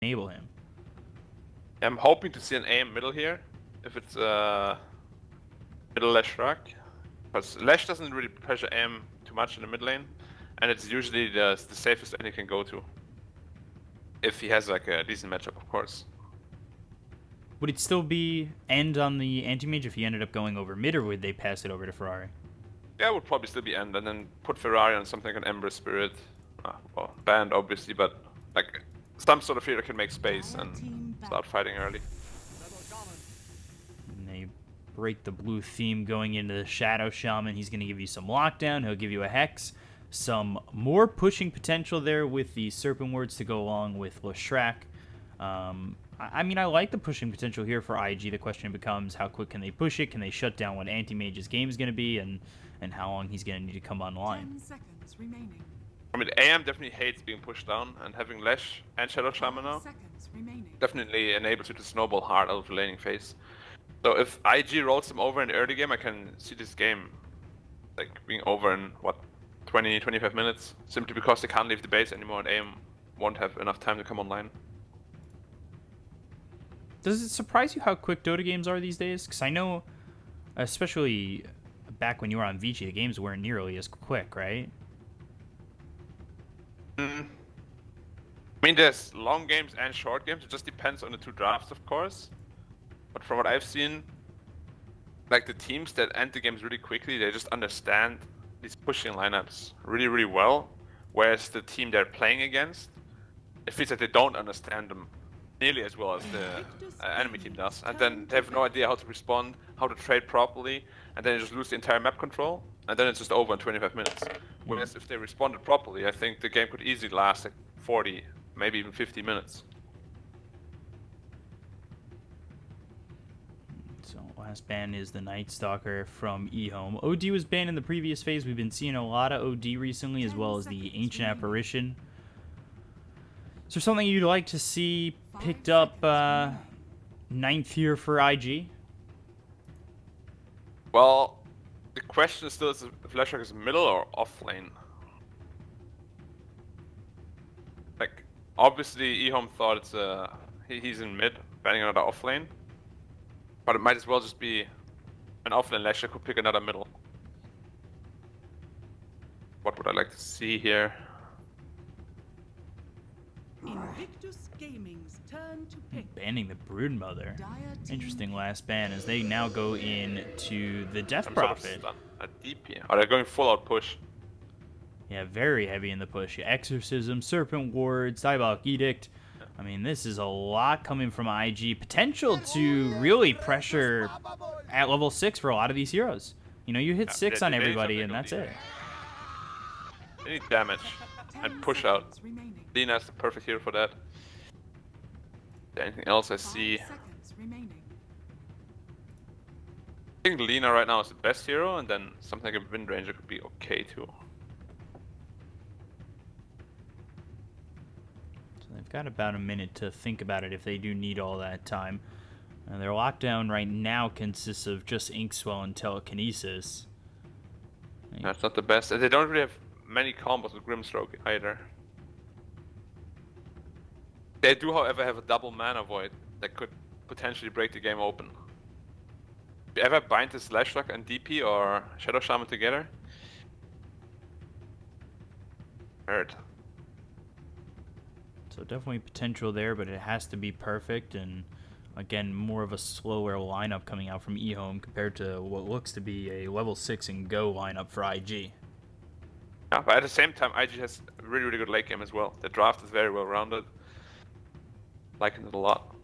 enable him. I'm hoping to see an AM middle here, if it's middle Lash Rock. Because Lash doesn't really pressure AM too much in the mid lane, and it's usually the safest lane he can go to. If he has like a decent matchup, of course. Would it still be end on the anti-mage if he ended up going over mid, or would they pass it over to Ferrari? Yeah, it would probably still be end, and then put Ferrari on something like an Ember Spirit. Well, banned obviously, but like some sort of hero can make space and start fighting early. And they break the blue theme going into the Shadow Shaman. He's going to give you some lockdown. He'll give you a Hex. Some more pushing potential there with the Serpent Words to go along with Leshrac. I mean, I like the pushing potential here for IG. The question becomes, how quick can they push it? Can they shut down what Anti-Mage's game is going to be? And how long he's going to need to come online. 10 seconds remaining. I mean, AM definitely hates being pushed down, and having Lash and Shadow Shaman now definitely enables you to snowball hard out of the laning phase. So if IG rolls them over in the early game, I can see this game like being over in, what, 20-25 minutes, simply because they can't leave the base anymore and AM won't have enough time to come online. Does it surprise you how quick Dota games are these days? Because I know, especially back when you were on Vici, the games weren't nearly as quick, right? I mean, there's long games and short games. It just depends on the two drafts, of course. But from what I've seen, like the teams that end the games really quickly, they just understand these pushing lineups really, really well. Whereas the team they're playing against, it feels like they don't understand them nearly as well as the enemy team does. And then they have no idea how to respond, how to trade properly, and then they just lose the entire map control, and then it's just over in 25 minutes. Whereas if they responded properly, I think the game could easily last like 40, maybe even 50 minutes. So last ban is the Night Stalker from EHOME. OD was banned in the previous phase. We've been seeing a lot of OD recently, as well as the Ancient Apparition. Is there something you'd like to see picked up 9th here for IG? Well, the question is still if Leshrac is middle or off lane. Like, obviously EHOME thought it's he's in mid, banning another off lane. But it might as well just be an off lane Leshrac who pick another middle. What would I like to see here? Invictus Gaming's turn to pick. Banning the Broodmother. Interesting last ban as they now go into the Death Prophet. A DP. Are they going full out push? Yeah, very heavy in the push. Exorcism, Serpent Wards, Diabolic Edict. I mean, this is a lot coming from IG. Potential to really pressure at level 6 for a lot of these heroes. You know, you hit 6 on everybody and that's it. They need damage and push out. Lina's the perfect hero for that. Anything else I see? I think Lina right now is the best hero, and then something like a Wind Ranger could be okay too. So they've got about a minute to think about it if they do need all that time. Their lockdown right now consists of just Inkswell and Telekinesis. That's not the best. And they don't really have many combos with Grimstroke either. They do, however, have a double mana void that could potentially break the game open. Do you ever bind this Leshrac and DP or Shadow Shaman together? Heard. So definitely potential there, but it has to be perfect, and again, more of a slower lineup coming out from EHOME compared to what looks to be a level 6 and go lineup for IG. Yeah, but at the same time, IG has a really, really good late game as well. The draft is very well rounded. Liking it a lot.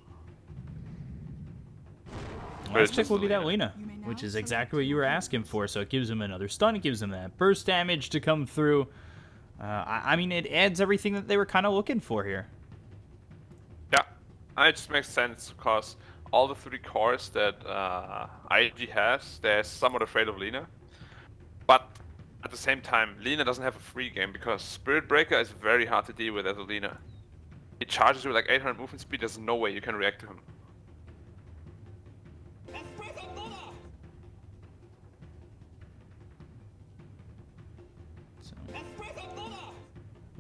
Last pick will be that Lina, which is exactly what you were asking for. So it gives him another stun, it gives him that burst damage to come through. I mean, it adds everything that they were kind of looking for here. Yeah, and it just makes sense because all the 3 cores that IG has, they're somewhat afraid of Lina. But at the same time, Lina doesn't have a free game because Spirit Breaker is very hard to deal with as a Lina. He charges you with like 800 movement speed, there's no way you can react to him.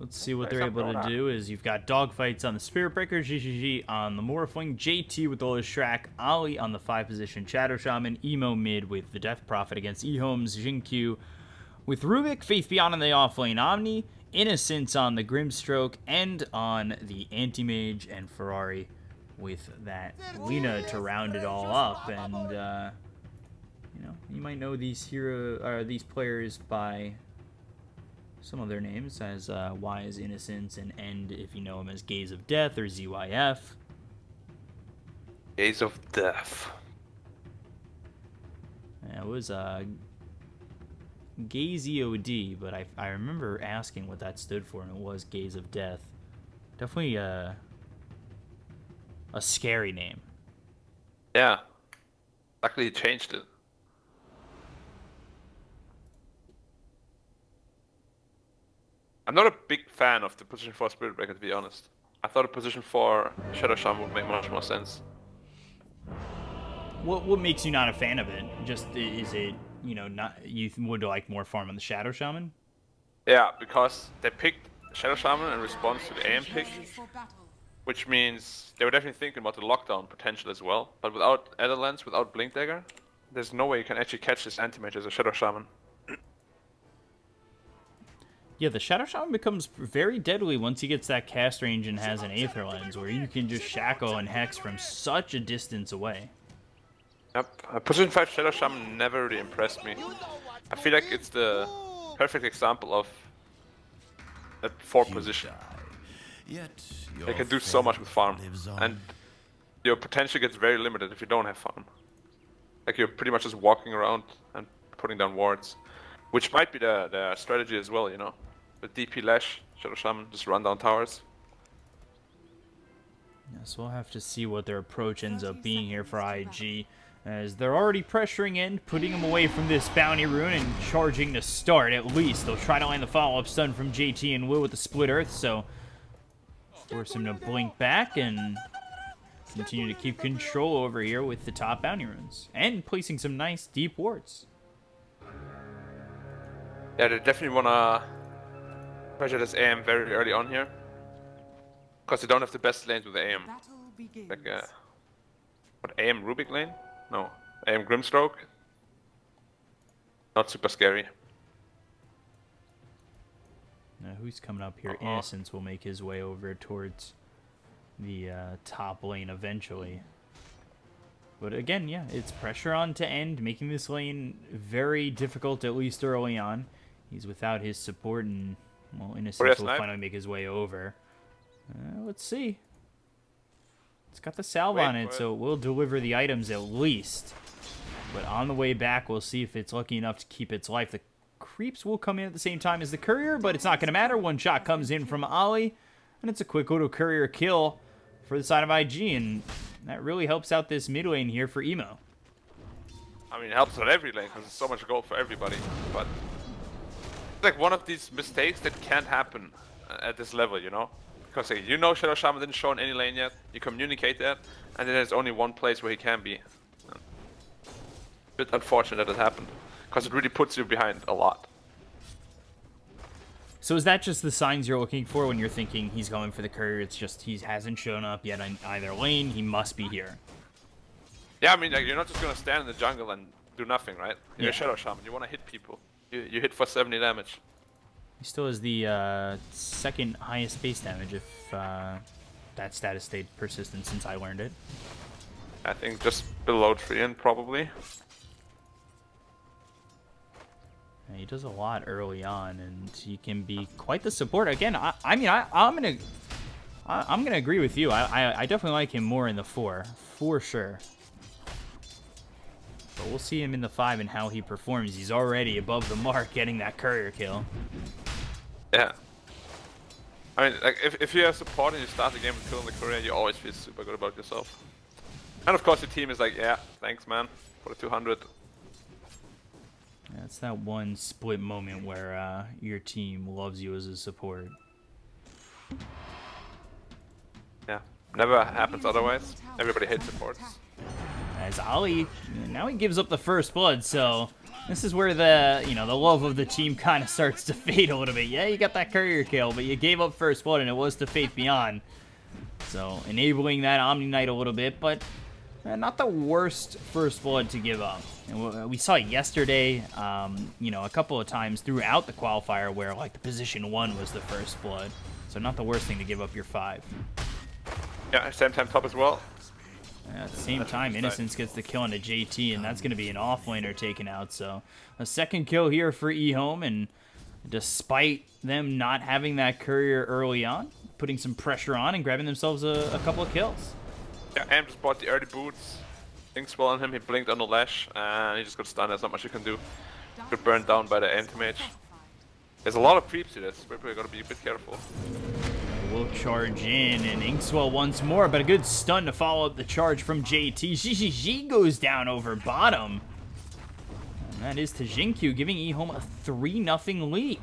let's see what Nice they're up able to Dota. do. Is you've got Dogfights on the Spirit Breaker, GGG on the Morphling, JT with the Leshrac, Ali on the 5-position Shadow Shaman, Emo mid with the Death Prophet against EHOME's Jinkyu, with Rubik, Faith Beyond on the offlane Omni, Innocence on the Grimstroke, and on the Anti-Mage, and Ferrari with that Lina to round it all up. And you know, you might know these these players by some of their names, as Y is Innocence, and End if you know him as Gaze of Death or ZYF. Gaze of Death. It was Gaze EOD, but I remember asking what that stood for, and it was Gaze of Death. Definitely a scary name. Yeah. Luckily he changed it. I'm not a big fan of the position 4 Spirit Breaker, to be honest. I thought a position 4 Shadow Shaman would make much more sense. What makes you not a fan of it? Just is it, you know, not you would like more farm on the Shadow Shaman? Yeah, because they picked Shadow Shaman in response to the AM pick, which means they were definitely thinking about the lockdown potential as well. But without Elder Lens, without Blink Dagger, there's no way you can actually catch this anti-mage as a Shadow Shaman. Yeah, the Shadow Shaman becomes very deadly once he gets that cast range and has an Aether Lens, where you can just Shackle and Hex from such a distance away. Yep, position 5 Shadow Shaman never really impressed me. I feel like it's the perfect example of a 4 position. They can do so much with farm, and your potential gets very limited if you don't have farm. Like you're pretty much just walking around and putting down wards, which might be the strategy as well, you know. With DP Lash, Shadow Shaman, just run down towers. Yeah, so we'll have to see what their approach ends up being here for IG, as they're already pressuring in, putting him away from this bounty rune and charging to start at least. They'll try to land the follow-up stun from JT and Will with the Split Earth, so force him to blink back and continue to keep control over here with the top bounty runes. And placing some nice deep wards. Yeah, they definitely want to pressure this AM very early on here. Because they don't have the best lanes with the AM. Like, what, AM Rubik lane? No, AM Grimstroke. Not super scary. Now, who's coming up here? Innocence will make his way over towards the top lane eventually. But again, yeah, it's pressure on to End, making this lane very difficult, at least early on. He's without his support, and, well, Innocence will finally make his way over. Let's see. It's got the salve on it, so it will deliver the items at least. But on the way back, we'll see if it's lucky enough to keep its life. The creeps will come in at the same time as the courier, but it's not going to matter. One shot comes in from Ali, and it's a quick auto courier kill for the side of IG, and that really helps out this mid lane here for Emo. I mean, it helps on every lane because there's so much gold for everybody. But it's like one of these mistakes that can't happen at this level, you know? Because you know Shadow Shaman didn't show in any lane yet, you communicate that, and then there's only one place where he can be. A bit unfortunate that it happened, because it really puts you behind a lot. So is that just the signs you're looking for when you're thinking he's going for the courier? It's just he hasn't shown up yet on either lane, he must be here. Yeah, I mean, like, you're not just going to stand in the jungle and do nothing, right? You're a Yeah. Shadow Shaman, you want to hit people. You hit for 70 damage. He still has the second highest base damage if that status stayed persistent since I learned it. I think just below Trian, probably. Yeah, he does a lot early on, and he can be quite the support. Again, I'm gonna agree with you. I definitely like him more in the 4, for sure. But we'll see him in the 5 and how he performs. He's already above the mark, getting that courier kill. Yeah. I mean, like, if you have support and you start the game with killing the courier, you always feel super good about yourself. And of course your team is like, yeah, thanks man, for the 200. That's that one split moment where your team loves you as a support. Yeah, never happens otherwise. Everybody hates supports. As Ali, now he gives up the first blood, so This is where the, the love of the team kind of starts to fade a little bit. Yeah, you got that courier kill, but you gave up first blood, and it was to Faith Beyond. So, enabling that Omni Knight a little bit, but not the worst first blood to give up. And we saw it yesterday, a couple of times throughout the qualifier where, like, the position 1 was the first blood. So not the worst thing to give up your 5. Yeah, same time top as well. At the same time, Innocence gets the kill into JT, and that's going to be an offlaner taken out. So a second kill here for EHOME, and despite them not having that courier early on, putting some pressure on and grabbing themselves a couple of kills. Yeah, Am just bought the early boots. Things well on him, he blinked on the lash, and he just got stunned. There's not much you can do. Got burned down by the Aim mage. There's a lot of creeps to this, we're probably gotta be a bit careful. Will charge in, and Inkswell once more, but a good stun to follow up the charge from JT. GGG goes down over bottom. And that is to Jinkyu, giving EHOME a 3-0 lead.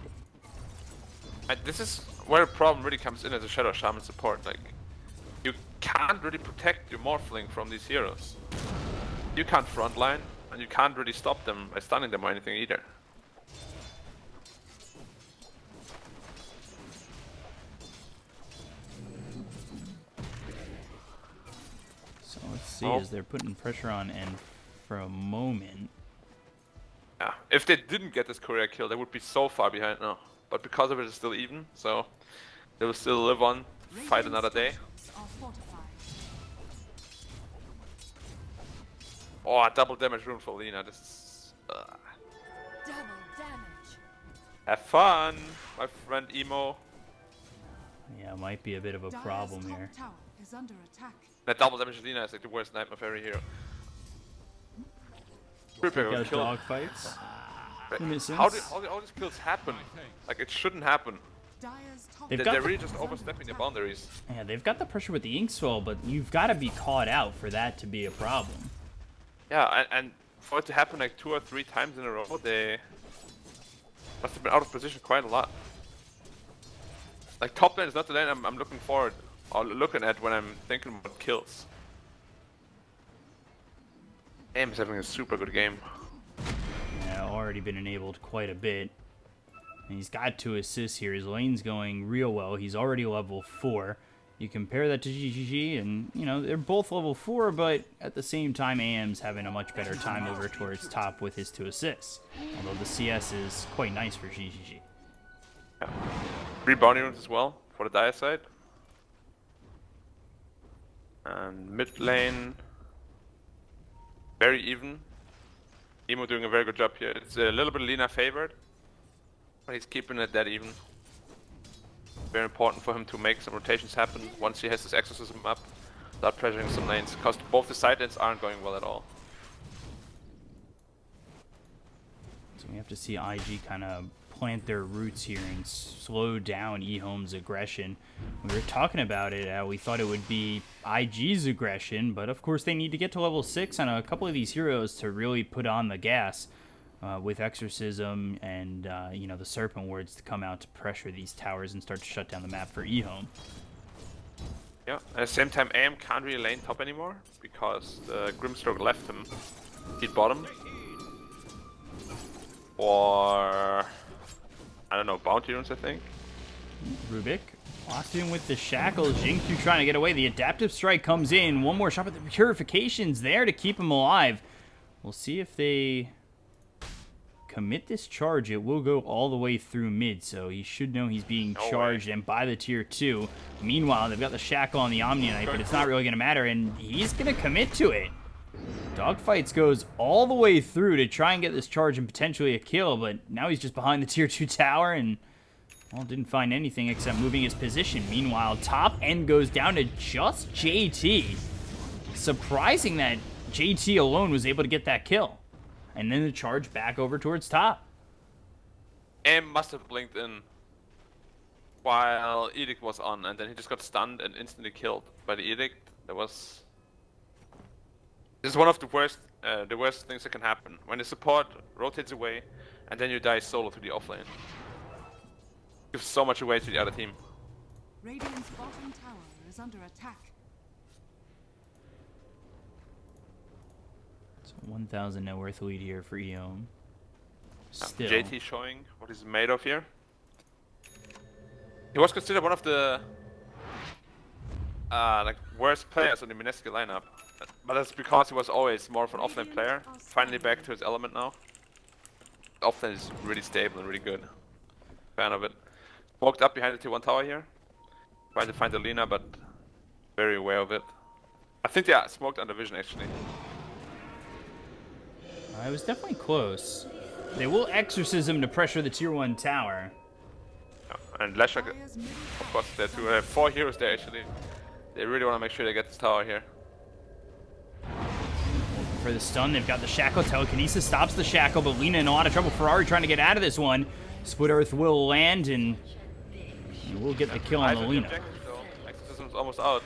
And this is where the problem really comes in as a Shadow Shaman support. Like, you can't really protect your Morphling from these heroes. You can't frontline, and you can't really stop them by stunning them or anything either. So let's see, as they're putting pressure on, and for a moment... Yeah, if they didn't get this courier kill, they would be so far behind now. But because of it, it's still even, so they will still live on, fight another day. Oh, double damage rune for Lina. This is... Double damage. Have fun, my friend Emo. Yeah, might be a bit of a problem here. Tower is under attack. That double damage Lina is like the worst nightmare of every hero. Prepare Got kill. dog fights. How did all these kills happen? Like, it shouldn't happen. They're really just overstepping the boundaries. Yeah, they've got the pressure with the Inkswell, but you've got to be caught out for that to be a problem. Yeah, and for it to happen like 2 or 3 times in a row, they must have been out of position quite a lot. Like, top lane is not the lane I'm looking forward or looking at when I'm thinking about kills. Aim is having a super good game. Yeah, already been enabled quite a bit. And he's got 2 assists here. His lane's going real well. He's already level 4. You compare that to GGG, and, they're both level 4, but at the same time, AM's having a much better time over towards top with his 2 assists. Although the CS is quite nice for GGG. Yeah. 3 bounty runes as well for the Dire side. And mid lane, very even. Emo doing a very good job here. It's a little bit Lina favored, but he's keeping it that even. Very important for him to make some rotations happen once he has his exorcism up, start pressuring some lanes, because both the side lanes aren't going well at all. So we have to see IG kind of plant their roots here and slow down EHOME's aggression. We were talking about it, we thought it would be IG's aggression, but of course they need to get to level 6 on a couple of these heroes to really put on the gas. With Exorcism and, the Serpent Words to come out to pressure these towers and start to shut down the map for EHOME. Yeah, at the same time, AM can't really lane top anymore because the Grimstroke left him hit bottom. Or, I don't know, bounty runes, I think. Rubik locked in with the shackles. Jinkyu trying to get away. The adaptive strike comes in. One more shot, but the purification's there to keep him alive. We'll see if they commit this charge. It will go all the way through mid, so he should know he's being charged and by the tier 2. Meanwhile, they've got the shackle on the Omni Knight, but it's not really going to matter, and he's going to commit to it. Dogfights goes all the way through to try and get this charge and potentially a kill, but now he's just behind the tier 2 tower and, well, didn't find anything except moving his position. Meanwhile, top end goes down to just JT. Surprising that JT alone was able to get that kill. And then the charge back over towards top. AM must have blinked in while Edict was on, and then he just got stunned and instantly killed by the Edict. This is one of the worst things that can happen. When the support rotates away, and then you die solo to the offlane. Gives so much away to the other team. Radiant's bottom tower is under attack. 1,000 net worth lead here for EHOME. Still. JT showing what he's made of here. He was considered one of the like worst players on the Mineski lineup, but that's because he was always more of an offlane player. Finally back to his element now. Offlane is really stable and really good. Fan of it. Walked up behind the T1 tower here. Trying to find the Lina, but very aware of it. I think they are smoked under vision actually. It was definitely close. They will exorcism to pressure the tier 1 tower. And Leshak, of course, there too. 4 heroes there actually. They really want to make sure they get this tower here. For the stun, they've got the Shackle. Telekinesis stops the Shackle, but Lina in a lot of trouble. Ferrari trying to get out of this one. Split Earth will land, and we'll get the kill on the Lina. Exorcism's almost out.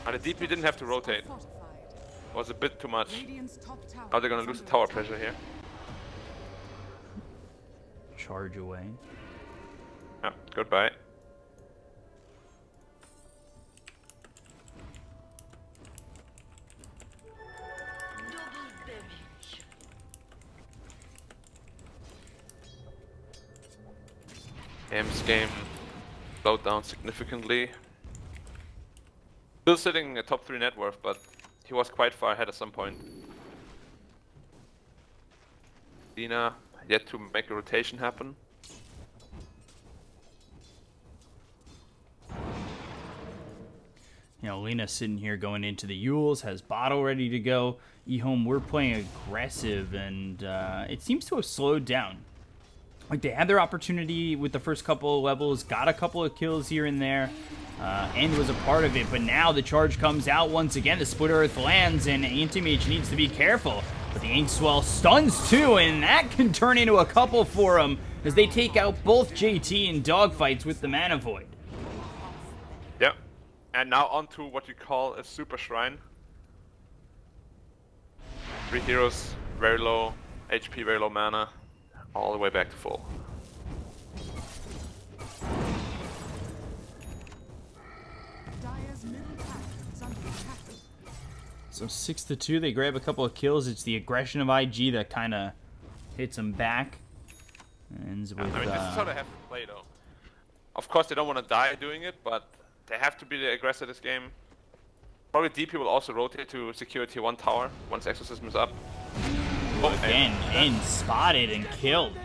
And the DP didn't have to rotate. It was a bit too much. Now they're going to lose the tower pressure here. Charge away. Yeah, goodbye. Aim's game slowed down significantly. Still sitting at top 3 net worth, but he was quite far ahead at some point. Lina yet to make a rotation happen. You know, Lina sitting here going into the Yules, has bottle ready to go. EHOME, we're playing aggressive, and it seems to have slowed down. Like, they had their opportunity with the first couple of levels, got a couple of kills here and there, and was a part of it, but now the charge comes out once again. The Split Earth lands, and Anti-Mage needs to be careful. But the Ink Swell stuns too, and that can turn into a couple for him as they take out both JT in dogfights with the Mana Void. Yep. And now on to what you call a Super Shrine. 3 heroes, very low HP, very low mana. All the way back to full. So 6-2, they grab a couple of kills. It's the aggression of IG that kind of hits them back. Ends with, I mean, this is how they have to play though. Of course, they don't want to die doing it, but they have to be the aggressor this game. Probably DP will also rotate to secure tier 1 tower once Exorcism is up. Oh, again, and spotted and killed.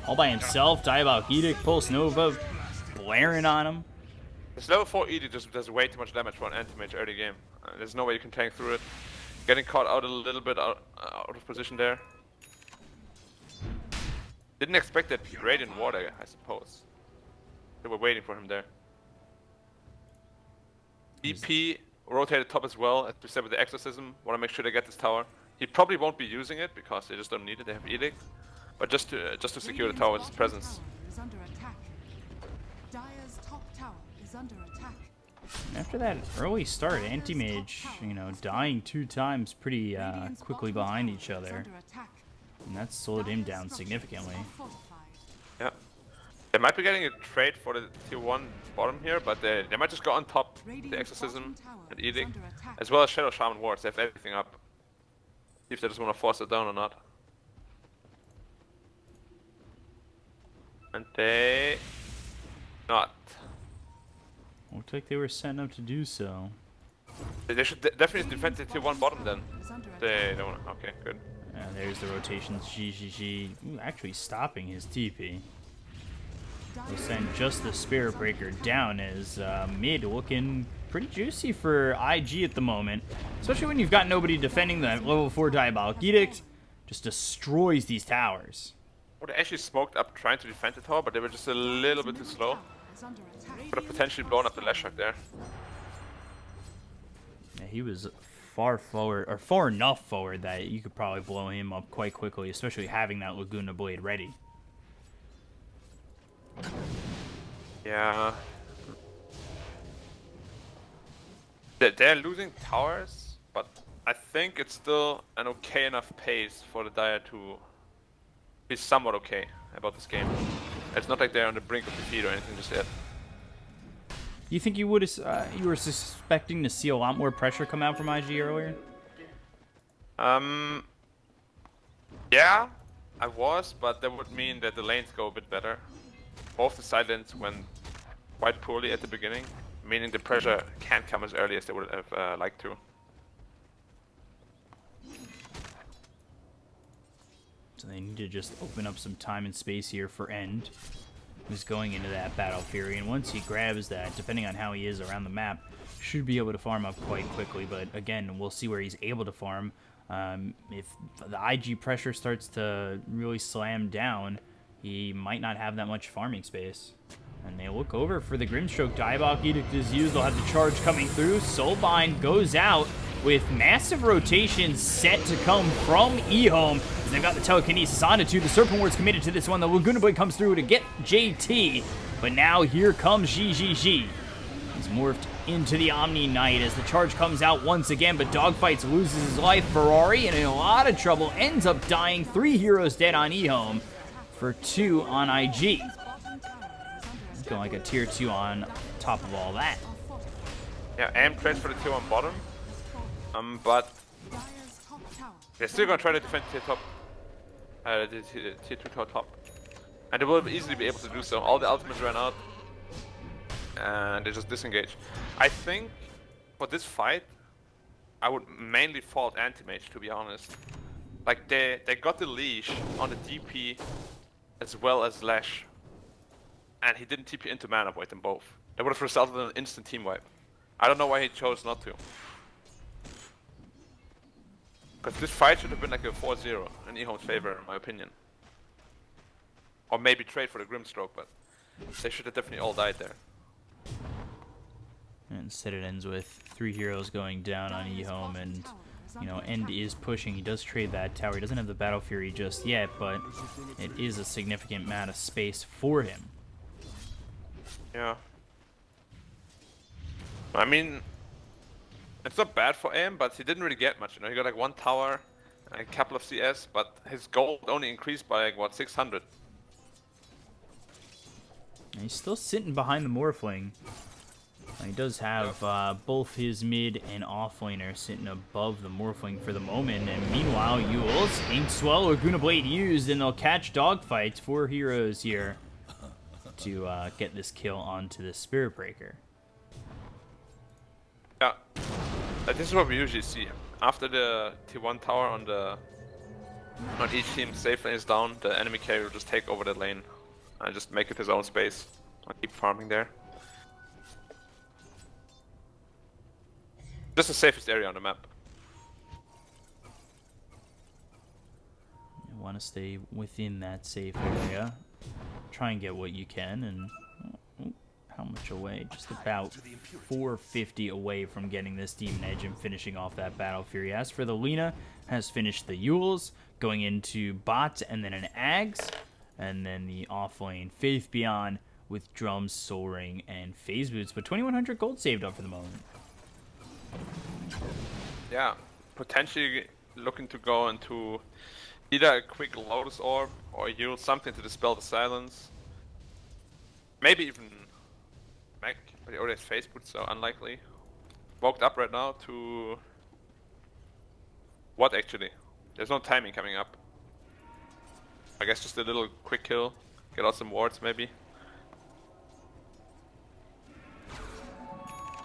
All by himself. Diabolic Edict, Pulse Nova, blaring on him. This level 4 Edict just does way too much damage for an anti-mage early game. There's no way you can tank through it. Getting caught out a little bit out of position there. Didn't expect that Radiant Water, I suppose. They were waiting for him there. DP rotated top as well, as we said with the Exorcism. Want to make sure they get this tower. He probably won't be using it because they just don't need it. They have Edict, but just to secure the tower with his presence. After that early start, Anti-Mage, you know, dying 2 times pretty quickly behind each other, and that slowed him down significantly. Yeah, they might be getting a trade for the tier 1 bottom here, but they might just go on top the Exorcism and Edict, as well as Shadow Shaman wards. They have everything up. See if they just want to force it down or not. And they... not. Looked like they were setting up to do so. They should definitely defend the tier 1 bottom then. They don't want to... okay, good. There's the rotations. GGG. Ooh, actually stopping his TP. We'll send just the Spirit Breaker down as mid looking pretty juicy for IG at the moment. Especially when you've got nobody defending the level 4 Diabolic Edict. Just destroys these towers. Well, they actually smoked up trying to defend the tower, but they were just a little bit too slow. Could have potentially blown up the Leshak there. Yeah, he was far forward, or far enough forward that you could probably blow him up quite quickly, especially having that Laguna Blade ready. Yeah. They're losing towers, but I think it's still an okay enough pace for the Dire to be somewhat okay about this game. It's not like they're on the brink of defeat or anything just yet. You think you would you were suspecting to see a lot more pressure come out from IG earlier? Yeah, I was, but that would mean that the lanes go a bit better. Both the side lanes went quite poorly at the beginning, meaning the pressure can't come as early as they would have liked to. So they need to just open up some time and space here for End, who's going into that Battle Fury. And once he grabs that, depending on how he is around the map, should be able to farm up quite quickly. But again, we'll see where he's able to farm. If the IG pressure starts to really slam down, he might not have that much farming space. And they look over for the Grimstroke. Diabolic Edict is used. They'll have the charge coming through. Soulbind goes out with massive rotations set to come from EHOME. They've got the telekinesis onto two. The Serpent Ward's committed to this one. The Laguna Blade comes through to get JT. But now here comes GGG. He's morphed into the Omni Knight as the charge comes out once again, but Dogfights loses his life. Ferrari in a lot of trouble, ends up dying. 3 heroes dead on EHOME for 2 on IG. Going like a tier 2 on top of all that. Yeah, aim trades for the tier 1 bottom. But they're still gonna try to defend tier top. The tier 2 top. And they will easily be able to do so. All the ultimates ran out. And they just disengage. I think for this fight, I would mainly fault Anti-Mage, to be honest. Like, they got the leash on the DP as well as Lash. And he didn't TP into Mana Void them both. That would have resulted in an instant team wipe. I don't know why he chose not to. Because this fight should have been like a 4-0 in EHOME's favor, in my opinion. Or maybe trade for the Grimstroke, but they should have definitely all died there. And instead it ends with 3 heroes going down on EHOME, and you know, End is pushing. He does trade that tower. He doesn't have the Battle Fury just yet, but it is a significant amount of space for him. Yeah. I mean, it's not bad for him, but he didn't really get much. You know, he got like 1 tower and a couple of CS, but his gold only increased by like, what, 600. And he's still sitting behind the Morphling. He does have both his mid and off laner sitting above the Morphling for the moment. And meanwhile, Yules, Inkswell, Laguna Blade used, and they'll catch Dogfights. 4 heroes here to get this kill onto the Spirit Breaker. Yeah, this is what we usually see. After the tier 1 tower on each team safe lane is down, the enemy carry will just take over that lane and just make it his own space and keep farming there. Just the safest area on the map. You want to stay within that safe area. Try and get what you can, and how much away? Just about 450 away from getting this Demon Edge and finishing off that Battle Fury. As for the Lina, has finished the Yules, going into bot and then an Ags, and then the off lane Faith Beyond with Drums, Soul Ring, and Phase Boots. But 2100 gold saved up for the moment. Yeah, potentially looking to go into either a quick Lotus Orb or use something to dispel the silence. Maybe even Mech, but he already has Phase Boots, so unlikely. Walked up right now to... What actually? There's no timing coming up. I guess just a little quick kill, get out some wards maybe.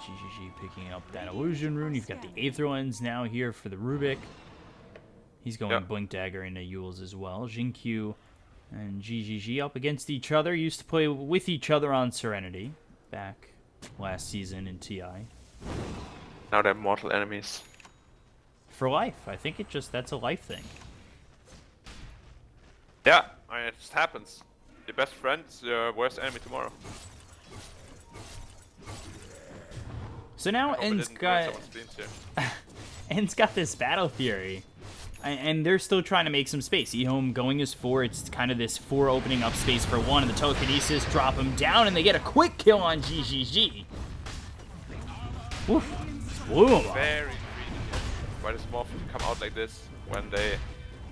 GGG picking up that Illusion Rune. You've got the Aether Lens now here for the Rubik. He's going Blink Dagger into Yules as well. Jinkyu and GGG up against each other. Used to play with each other on Serenity back last season in TI. Now they're mortal enemies. For life. I think that's a life thing. Yeah, I mean, it just happens. Your best friend is your worst enemy tomorrow. So now End's got this Battle Fury, and they're still trying to make some space. EHOME going as 4. It's kind of this 4 opening up space for 1, and the telekinesis drop him down, and they get a quick kill on GGG. Woof. Blew him up. Very greedy by the small to come out like this when they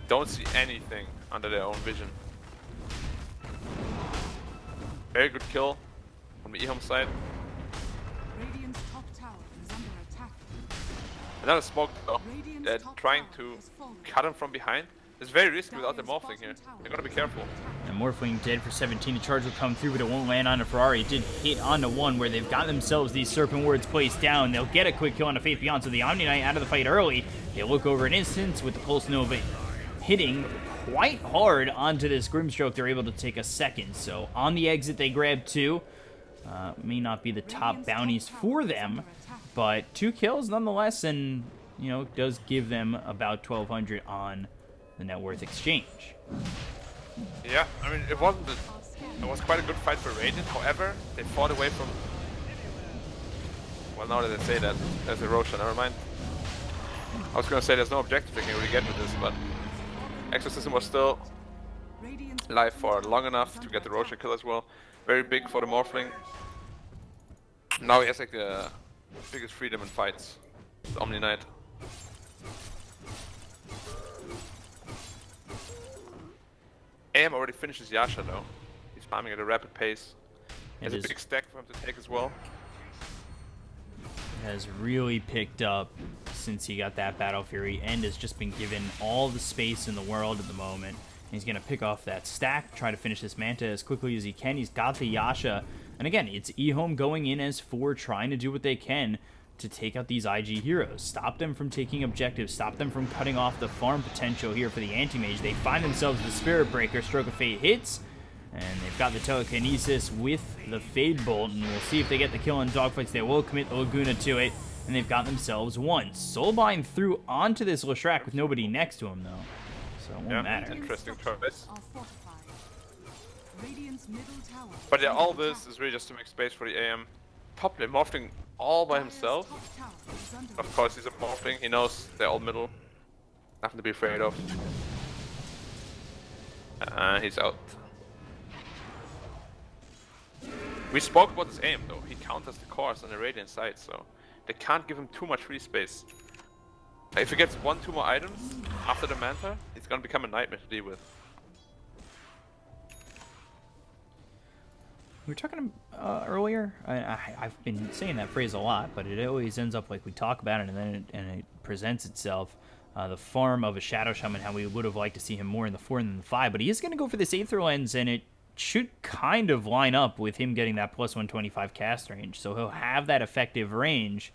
don't see anything under their own vision. Very good kill on the EHOME side. Radiant's top tower is under attack. Another smoke though. They're trying to cut him from behind, It's very risky without the Morphling here. You gotta be careful. And Morphling dead for 17. The charge will come through, but it won't land on a Ferrari. It did hit onto one where they've got themselves these Serpent Wards placed down. They'll get a quick kill on a Faith Beyond, so the Omni Knight out of the fight early. They look over an instance with the Pulse Nova hitting quite hard onto this Grimstroke. They're able to take a second. So on the exit, they grab 2. May not be the top bounties for them, but 2 kills nonetheless, and you know, does give them about 1,200 on the net worth exchange. Yeah, I mean, it was quite a good fight for Radiant. However, they fought away from. Well, now that I say that, there's a Roshan. Never mind. I was gonna say there's no objective they can really get with this, but Exorcism was still live for long enough to get the Roshan kill as well. Very big for the Morphling. Now he has like the biggest freedom in fights. The Omni Knight. AM already finishes Yasha though. He's farming at a rapid pace. There's a big stack for him to take as well. Has really picked up since he got that Battle Fury, and has just been given all the space in the world at the moment. He's going to pick off that stack, try to finish this Manta as quickly as he can. He's got the Yasha, and again, it's EHOME going in as 4, trying to do what they can to take out these IG heroes. Stop them from taking objectives, stop them from cutting off the farm potential here for the Anti-Mage. They find themselves the Spirit Breaker, Stroke of Fate hits, and they've got the Telekinesis with the Fade Bolt, and we'll see if they get the kill in dogfights. They will commit the Laguna to it, and they've got themselves 1. Soulbind through onto this Leshrac with nobody next to him, though. So it won't matter. Interesting choice. But yeah, all this is really just to make space for the AM. Top lane Morphling all by himself. Of course, he's a Morphling. He knows they're all middle. Nothing to be afraid of. He's out. We spoke about his aim though. He counters the cores on the Radiant side, so they can't give him too much free space. If he gets 1-2 more items after the Manta, it's gonna become a nightmare to deal with. We were talking earlier, I've been saying that phrase a lot, but it always ends up like we talk about it and then it presents itself. The farm of a Shadow Shaman, how we would have liked to see him more in the 4 than the 5, but he is going to go for this Aether Lens, and it should kind of line up with him getting that plus 125 cast range. So he'll have that effective range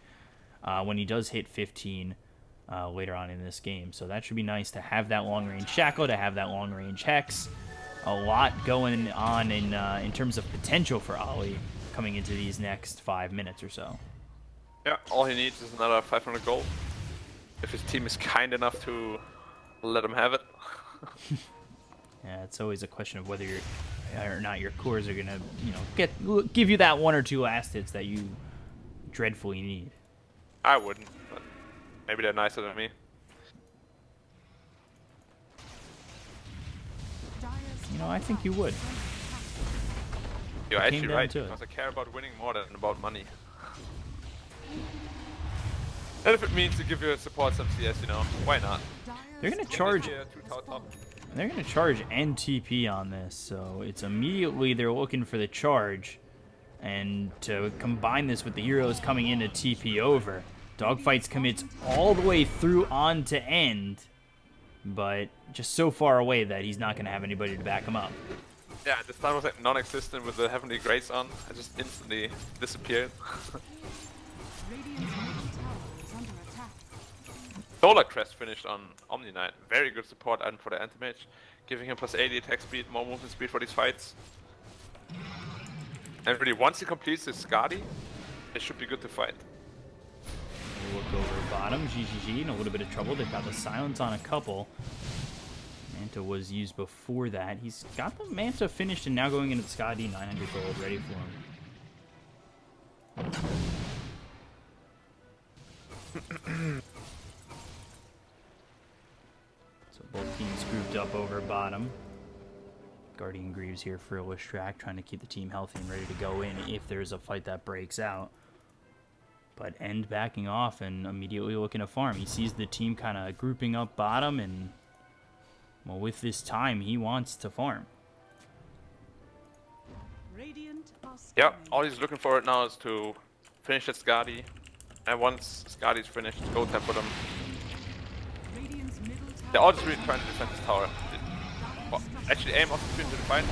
when he does hit 15 later on in this game. So that should be nice to have that long range Shackle, to have that long range Hex. A lot going on in terms of potential for Ollie coming into these next 5 minutes or so. Yeah, all he needs is another 500 gold. If his team is kind enough to let him have it. Yeah, it's always a question of whether or not your cores are gonna, give you that 1 or 2 last hits that you dreadfully need. I wouldn't, but maybe they're nicer than me. I think you would. You're actually right, because I care about winning more than about money. And if it means to give you support some CS, why not? They're gonna charge. They're gonna charge and TP on this, so it's immediately they're looking for the charge, and to combine this with the heroes coming in to TP over. Dogfights commits all the way through on to end, but just so far away that he's not gonna have anybody to back him up. Yeah, this time was like non-existent with the Heavenly Grace on. I just instantly disappeared. Solar Crest finished on Omni Knight. Very good support item for the Anti-Mage, giving him plus 80 attack speed, more movement speed for these fights. And really, once he completes his Skadi, it should be good to fight. We'll look over bottom. GGG in a little bit of trouble. They've got the silence on a couple. Manta was used before that. He's got the Manta finished and now going into the Skadi, 900 gold ready for him. So both teams grouped up over bottom. Guardian Greaves here for Leshrac, trying to keep the team healthy and ready to go in if there's a fight that breaks out. But End backing off and immediately looking to farm. He sees the team kind of grouping up bottom, and well, with this time, he wants to farm. Yeah, all he's looking for right now is to finish that Skadi. And once Skadi's finished, go tap for them. They're all just really trying to defend this tower. Well, actually, aim also into the fight.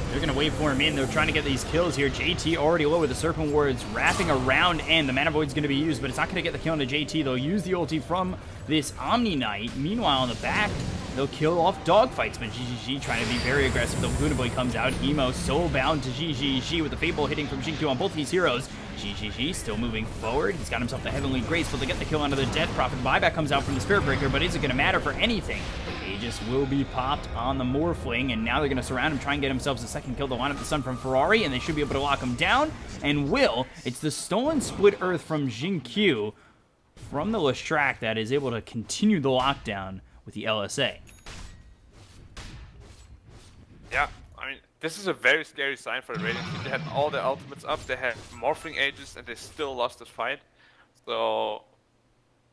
They're going to wait for him in. They're trying to get these kills here. JT already low with the Serpent Wards wrapping around, and the Mana Void's going to be used, but it's not going to get the kill into JT. They'll use the ulti from this Omni Knight. Meanwhile, on the back, they'll kill off Dogfights, but GGG trying to be very aggressive. The Luna Boy comes out. Emo so bound to GGG with the Fable hitting from Xingqiu on both these heroes. GGG still moving forward. He's got himself the Heavenly Grace, but they get the kill onto the Death Prophet. Buyback comes out from the Spirit Breaker, but is it going to matter for anything? Aegis will be popped on the Morphling, and now they're going to surround him, try and get themselves a second kill to line up the Sun from Ferrari, and they should be able to lock him down, and will. It's the stolen Split Earth from Xingqiu from the Leshrac that is able to continue the lockdown with the LSA. Yeah, I mean, this is a very scary sign for the Radiant team. They had all their ultimates up, they had Morphling Aegis, and they still lost this fight. So,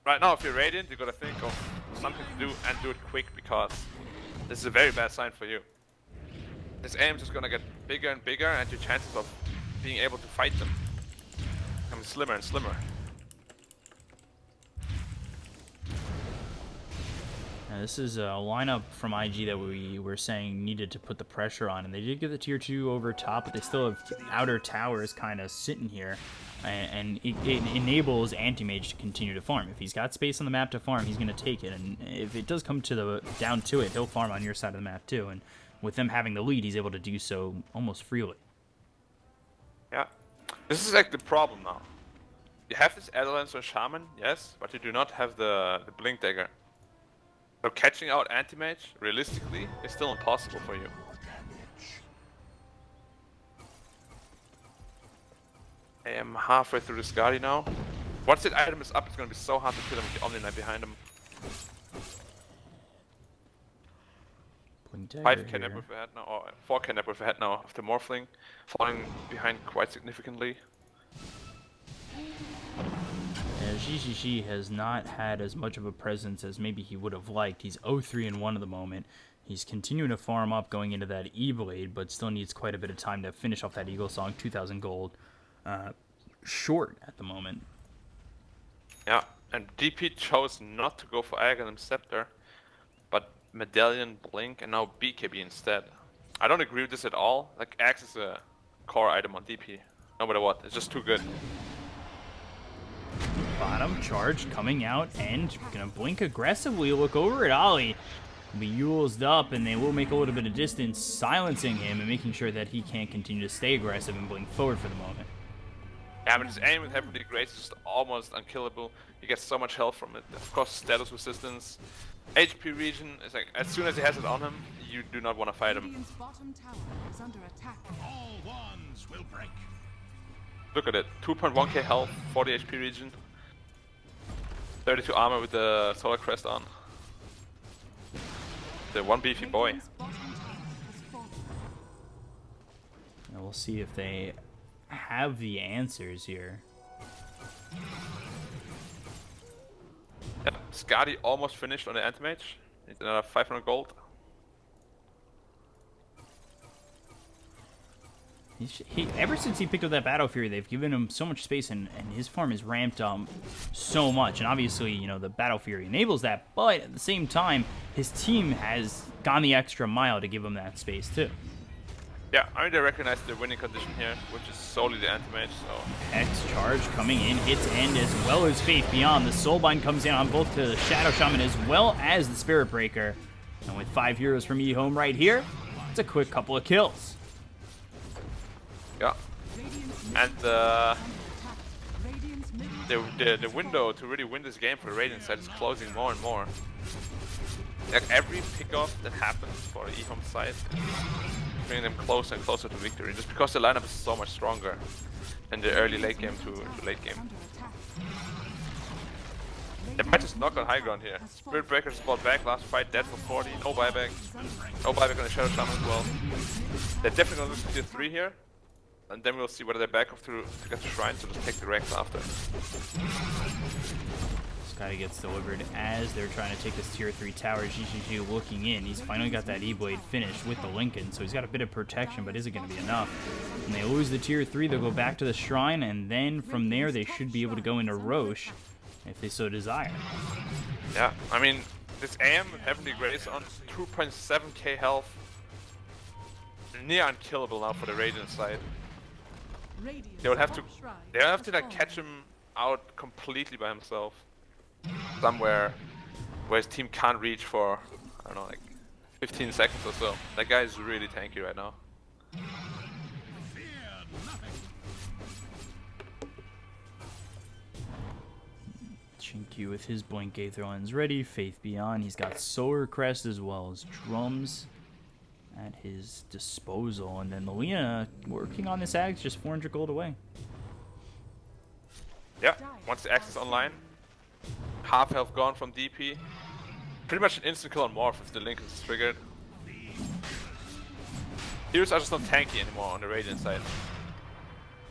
right now, if you're Radiant, you gotta think of something to do and do it quick, because this is a very bad sign for you. This aim is just gonna get bigger and bigger, and your chances of being able to fight them become slimmer and slimmer. Now, this is a lineup from IG that we were saying needed to put the pressure on, and they did get the tier 2 over top, but they still have outer towers kind of sitting here, and it enables Anti-Mage to continue to farm. If he's got space on the map to farm, he's going to take it, and if it does come to down to it, he'll farm on your side of the map too, and with them having the lead, he's able to do so almost freely. Yeah, this is like the problem now. You have this Edelance or Shaman, yes, but you do not have the Blink Dagger. So catching out Anti-Mage, realistically, is still impossible for you. I am halfway through the Skadi now. Once that item is up, it's going to be so hard to kill him with the Omni Knight behind him. 5k net worth ahead now, or 4k net worth ahead now after Morphling, falling behind quite significantly. GGG has not had as much of a presence as maybe he would have liked. He's 0-3-1 at the moment. He's continuing to farm up going into that E-Blade, but still needs quite a bit of time to finish off that Eagle Song. 2,000 gold short at the moment. Yeah, and DP chose not to go for Aghanim Scepter, but Medallion, Blink, and now BKB instead. I don't agree with this at all. Like, Axe is a core item on DP, no matter what. It's just too good. Bottom charge coming out and gonna blink aggressively. Look over at Ollie. He'll be Yule's up, and they will make a little bit of distance, silencing him and making sure that he can't continue to stay aggressive and blink forward for the moment. Yeah, but his aim with Heavenly Grace is just almost unkillable. You get so much health from it. Of course, status resistance. HP regen is like, as soon as he has it on him, you do not want to fight him. Radiant's bottom tower is under attack. All wands will break. Look at it, 2.1k health, 40 HP regen. 32 armor with the Solar Crest on. The one beefy boy. Radiant's bottom tower has fallen. And we'll see if they have the answers here. Yep, Skadi almost finished on the Anti-Mage. Needs another 500 gold. Ever since he picked up that Battle Fury, they've given him so much space, and his farm is ramped so much. And obviously, you know, the Battle Fury enables that, but at the same time, his team has gone the extra mile to give him that space too. Yeah, I mean, they recognize the winning condition here, which is solely the Anti-Mage, so... X charge coming in, hits End as well as Faith Beyond. The Soulbind comes in on both the Shadow Shaman as well as the Spirit Breaker. And with 5 heroes from EHOME right here, it's a quick couple of kills. Yeah. And Radiant's middle the window to really win this game for the Radiant side is closing more and more. Like, every pickoff that happens for the EHOME side is bringing them closer and closer to victory, just because the lineup is so much stronger in the early late game to late game. under attack. They might just knock on high ground here. Spirit Breaker spawned back, last fight dead for 40, no buyback. No buyback on the Shadow Shaman as well. They're definitely gonna lose to tier 3 here. And then we'll see whether they back off to get the Shrine, so just take the Rex after. Skadi gets delivered as they're trying to take this tier 3 tower. GGG looking in. He's finally got that E-Blade finished with the Lincoln, so he's got a bit of protection, but is it going to be enough? When they lose the tier 3, they'll go back to the Shrine, and then from there they should be able to go into Roche if they so desire. Yeah, I mean, This AM with Heavenly Grace on 2.7k health. Near unkillable now for the Radiant side. Radiant's They will have to top shrine they'll have to has like fallen. catch him out completely by himself. Somewhere where his team can't reach for, I don't know, like 15 seconds or so. That guy is really tanky right now. Fear nothing. Chinky with his Blink Aether Lens ready. Faith Beyond. He's got Solar Crest as well as Drums at his disposal. And then Lina working on this axe, just 400 gold away. Yeah, once the axe is online, half health gone from DP. Pretty much an instant kill on Morph if the link is triggered. Heroes are just not tanky anymore on the Radiant side.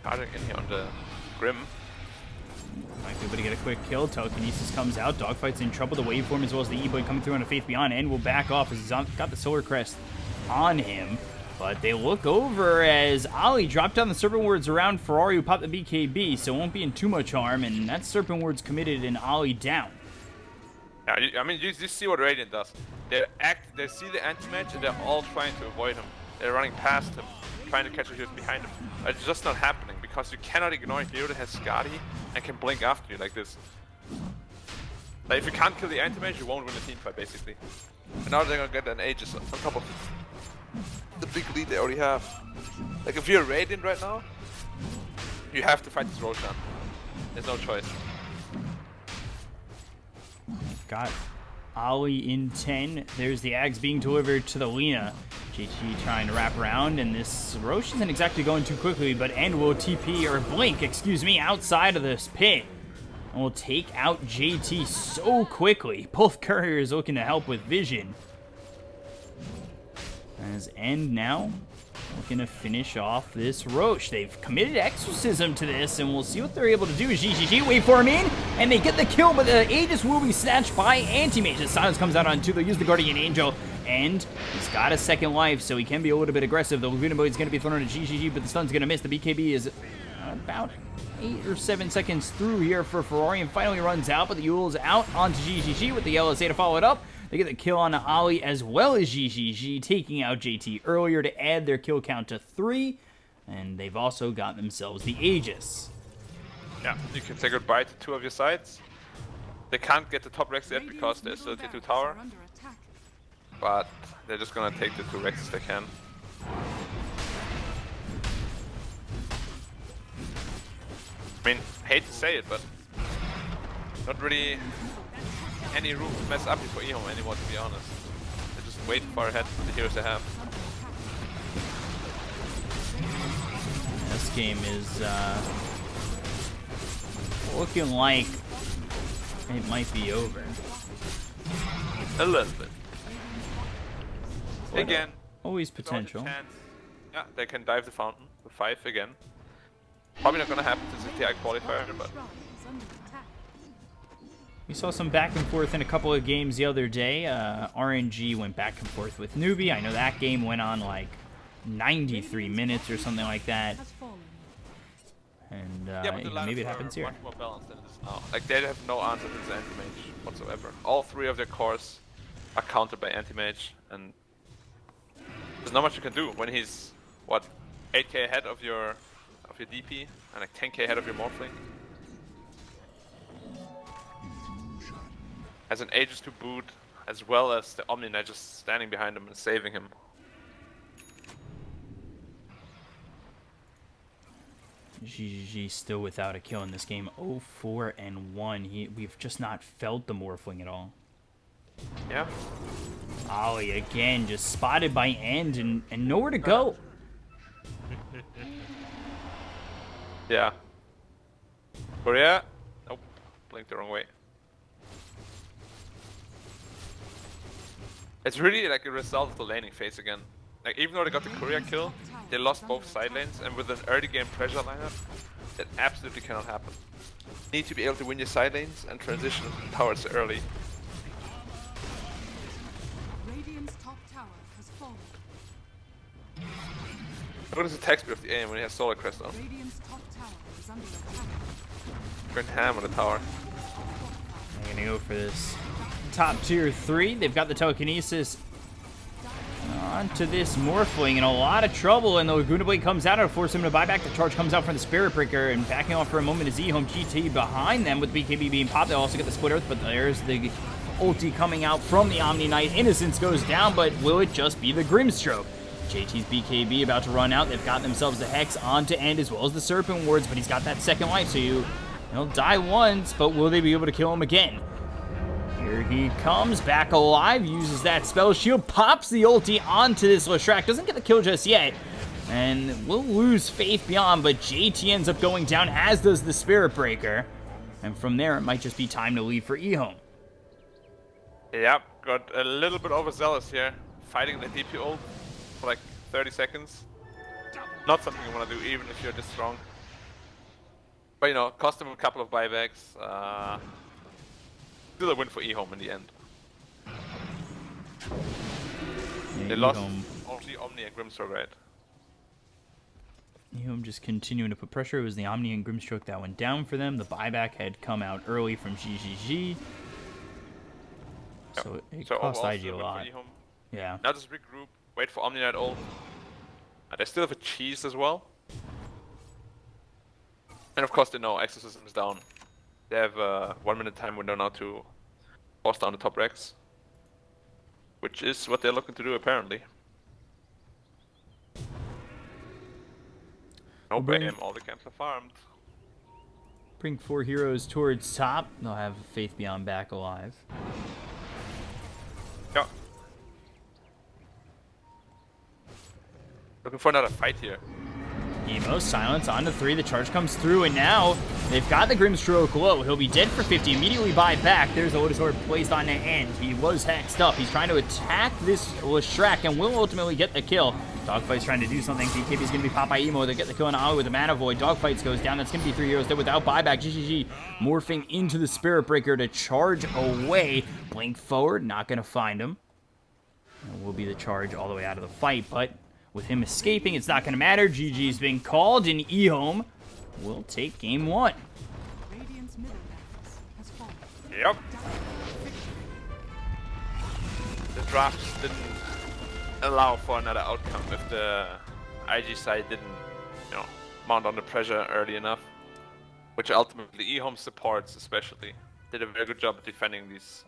Charging in here on the Grim. Might be able to get a quick kill. Telekinesis comes out. Dogfight's in trouble. The waveform as well as the E-Blade coming through on a Faith Beyond and will back off as he's got the Solar Crest on him. But they look over as Ali dropped down the Serpent Wards around Ferrari who popped the BKB, so won't be in too much harm, and that Serpent Ward's committed and Ali down. Yeah, I mean, you see what Radiant does. They see the anti-mage and they're all trying to avoid him. They're running past him, trying to catch a hero behind him. It's just not happening because you cannot ignore a hero that has Skadi and can blink after you like this. Like if you can't kill the anti-mage, you won't win a team fight basically. And now they're gonna get an Aegis on top of the big lead they already have. Like if you're Radiant right now, you have to fight this Roshan. There's no choice. Got Ali in 10. There's the Ags being delivered to the Lina. GT trying to wrap around, and this Roche isn't exactly going too quickly, but End will TP, or blink, excuse me, outside of this pit. And will take out JT so quickly. Both couriers looking to help with vision. As End now looking to finish off this Roche. They've committed Exorcism to this, and we'll see what they're able to do. GGG, wait for him in, and they get the kill, but the Aegis will be snatched by Anti-Mage. The silence comes out on 2, they'll use the Guardian Angel, and he's got a second life, so he can be a little bit aggressive. The Laguna Blade is going to be thrown at GGG, but the stun's going to miss. The BKB is about 8 or 7 seconds through here for Ferrari, and finally runs out, but the Yule's out onto GGG with the LSA to follow it up. They get the kill on Ali as well as GGG, taking out JT earlier to add their kill count to 3. And they've also got themselves the Aegis. Yeah, you can say goodbye to 2 of your sides. They can't get the top Rex yet because there's still T2 tower. But they're just gonna take the 2 Rexes they can. I mean, hate to say it, but not really any room to mess up for EHOME anymore, to be honest. They're just way too far ahead with the heroes they have. This game is looking like it might be over. A little bit. Again, Always there's always a potential. chance. Yeah, they can dive the fountain with 5 again. Probably not gonna happen since it's the TI qualifier, but We saw some back and forth in a couple of games the other day. RNG went back and forth with Newbie. I know that game went on like 93 minutes or something like that. And yeah, but the maybe it lineups are happens here. much more balanced than it is now. Like they have no answer to this anti-mage whatsoever. All 3 of their cores are countered by anti-mage, and there's not much you can do when he's what 8k ahead of your DP and like 10k ahead of your Morphling. As an Aegis to boot, as well as the Omni Knight just standing behind him and saving him. GGG still without a kill in this game. 0-4-1. We've just not felt the Morphling at all. Yeah. Ollie again just spotted by End and nowhere to go. Yeah. Korea? Nope. Blinked the wrong way. It's really like a result of the laning phase again. Like even though they got the Korea kill, they lost both side lanes, and with an early game pressure lineup, that absolutely cannot happen. You need to be able to win your side lanes and transition towards early. Radiant's top tower has fallen. What is the attack speed of the aim when he has Solar Crest on? Radiant's top tower is under attack. Going ham on the tower. I'm gonna go for this top tier 3. They've got the telekinesis onto this Morphling in a lot of trouble, and the Laguna Blade comes out to force him to buy back. The charge comes out from the Spirit Breaker, and backing off for a moment is EHOME GT behind them with BKB being popped. They also get the Split Earth, but there's the ulti coming out from the Omni Knight. Innocence goes down, but will it just be the Grimstroke? JT's BKB about to run out. They've got themselves the Hex on to end, as well as the Serpent Wards, but he's got that second life, so he'll die once, but will they be able to kill him again? Here he comes, back alive, uses that spell shield, pops the ulti onto this Leshrac, doesn't get the kill just yet, and will lose Faith Beyond, but JT ends up going down, as does the Spirit Breaker, and from there, it might just be time to leave for EHOME. Yep, got a little bit overzealous here, fighting the DP ult for like 30 seconds. Not something you want to do, even if you're this strong. But you know, cost him a couple of buybacks. Still a win for EHOME in the end. Yeah, They lost only Omni and Grimstroke, right? EHOME just continuing to put pressure. It was the Omni and Grimstroke that went down for them. The buyback had come out early from GGG. So it cost overall, IG still a win for lot. EHOME. Yeah. Now just regroup, wait for Omni Knight ult. They still have a cheese as well. And of course they know Exorcism is down. They have a 1 minute time window now to force down the top Rex. Which is what they're looking to do apparently. No BAM, all the camps are farmed. Bring 4 heroes towards top. They'll have Faith Beyond back alive. Yeah. Looking for another fight here. Emo, silence onto 3. The charge comes through, and now they've got the Grimstroke low. He'll be dead for 50. Immediately buy back. There's the Lotus Orb placed on the end. He was hexed up. He's trying to attack this Leshrac and will ultimately get the kill. Dogfight's trying to do something. BKB's going to be popped by Emo. They get the kill on Ali with the Mana Void. Dogfights goes down. That's going to be 3 heroes dead without buyback. GGG morphing into the Spirit Breaker to charge away. Blink forward, not going to find him. And will be the charge all the way out of the fight, but with him escaping, it's not going to matter. GG's been called, and EHOME will take game 1. Radiant's middle barracks has fallen. Yep. The draft didn't allow for another outcome if the IG side didn't, mount on the pressure early enough. Which ultimately EHOME supports especially did a very good job of defending these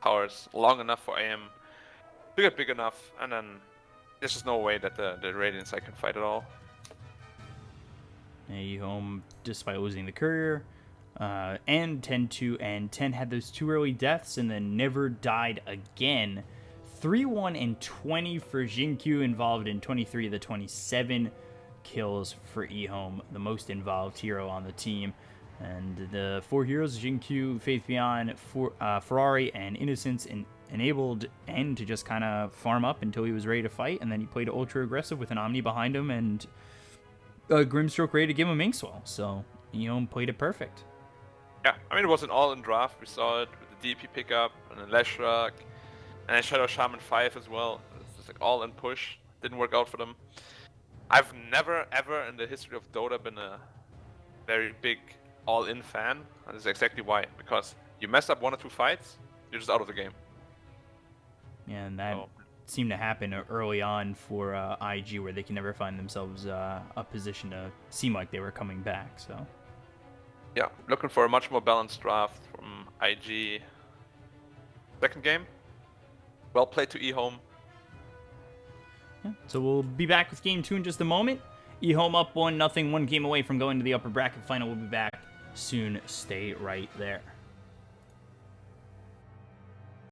towers long enough for AM to get big enough, and then there's just no way that the Radiant side can fight at all. EHOME, despite losing the courier, and 10-2 and 10 had those 2 early deaths and then never died again. 3-1 and 20 for Jinkyu, involved in 23 of the 27 kills for EHOME, the most involved hero on the team. And the 4 heroes, Jinkyu, Faith Beyond, Ferrari, and Innocence, enabled N to just kind of farm up until he was ready to fight, and then he played ultra aggressive with an Omni behind him and a Grimstroke ready to give him Inkswell. So EHOME played it perfect. Yeah, I mean it was an all-in draft. We saw it with the DP pickup and then Leshrac and then Shadow Shaman 5 as well. It's just like all-in push. Didn't work out for them. I've never ever in the history of Dota been a very big all-in fan, and this is exactly why. Because you mess up 1 or 2 fights, you're just out of the game. Yeah, and that seemed to happen early on for IG, where they can never find themselves a position to seem like they were coming back. So yeah, looking for a much more balanced draft from IG. Second game, well played to EHOME. yeah, so we'll be back with game 2 in just a moment. EHOME up 1-0, 1 game away from going to the upper bracket final. We'll be back soon. Stay right there.